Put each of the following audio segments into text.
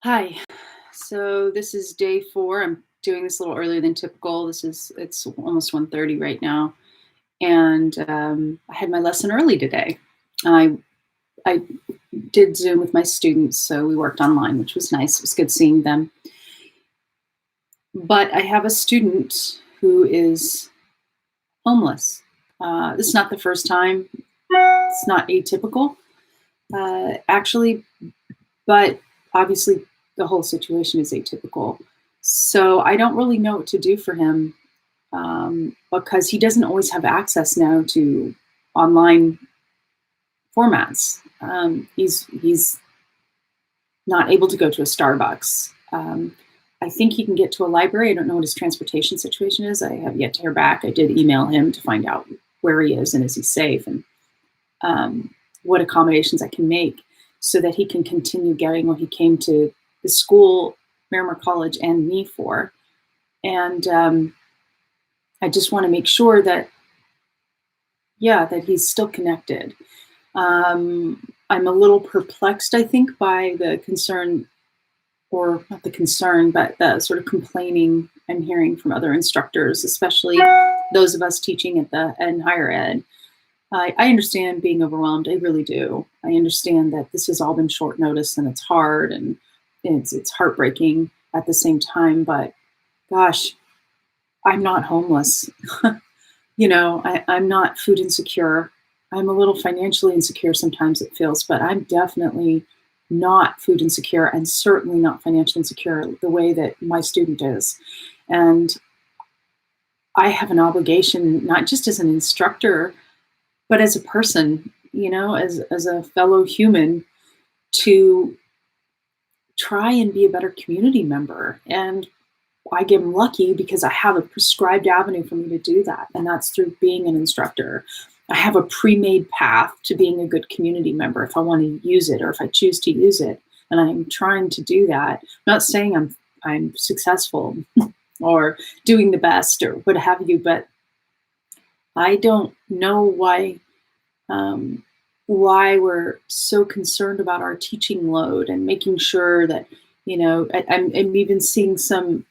Hi. So this is day 4. I'm doing this a little earlier than typical. It's almost 1:30 right now, and I had my lesson early today. I did Zoom with my students, so we worked online, which was nice. It was good seeing them. But I have a student who is homeless. This is not the first time. It's not atypical, actually, but obviously the whole situation is atypical. So I don't really know what to do for him because he doesn't always have access now to online formats. He's not able to go to a Starbucks. I think he can get to a library. I don't know what his transportation situation is. I have yet to hear back. I did email him to find out where he is and is he safe and what accommodations I can make so that he can continue getting what he came to the school, Miramar College, and me for. And I just want to make sure that, yeah, that he's still connected. I'm a little perplexed, I think, by the concern, or not the concern, but the sort of complaining I'm hearing from other instructors, especially those of us teaching in higher ed. I understand being overwhelmed. I really do. I understand that this has all been short notice and it's hard and it's heartbreaking at the same time. But gosh, I'm not homeless. I'm not food insecure. I'm a little financially insecure sometimes it feels, but I'm definitely not food insecure and certainly not financially insecure the way that my student is. And I have an obligation, not just as an instructor, but as a person, as a fellow human, to try and be a better community member. And I get lucky because I have a prescribed avenue for me to do that, and that's through being an instructor. I have a pre-made path to being a good community member if I want to use it or if I choose to use it, and I'm trying to do that. I'm not saying I'm successful or doing the best or what have you, but I don't know why we're so concerned about our teaching load and making sure that, I'm even seeing some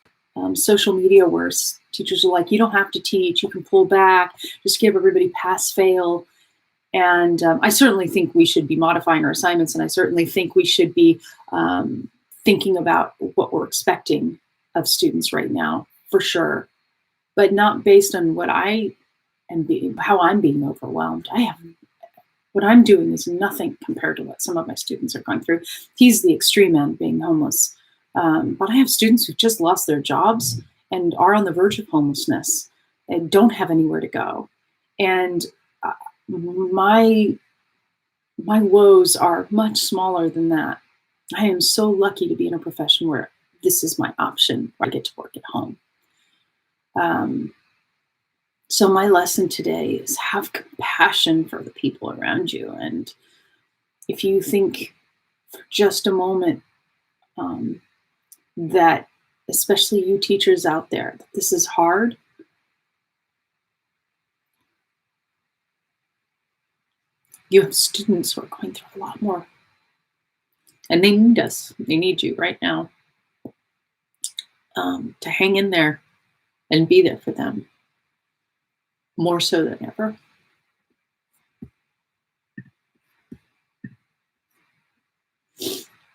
social media where teachers are like, you don't have to teach, you can pull back, just give everybody pass fail. And I certainly think we should be modifying our assignments, and I certainly think we should be thinking about what we're expecting of students right now, for sure, but not based on how I'm being overwhelmed. What I'm doing is nothing compared to what some of my students are going through. He's the extreme end, being homeless. But I have students who've just lost their jobs and are on the verge of homelessness and don't have anywhere to go. And my woes are much smaller than that. I am so lucky to be in a profession where this is my option, where I get to work at home. So my lesson today is have compassion for the people around you. And if you think for just a moment that, especially you teachers out there, that this is hard, you have students who are going through a lot more. And they need us. They need you right now to hang in there and be there for them more so than ever.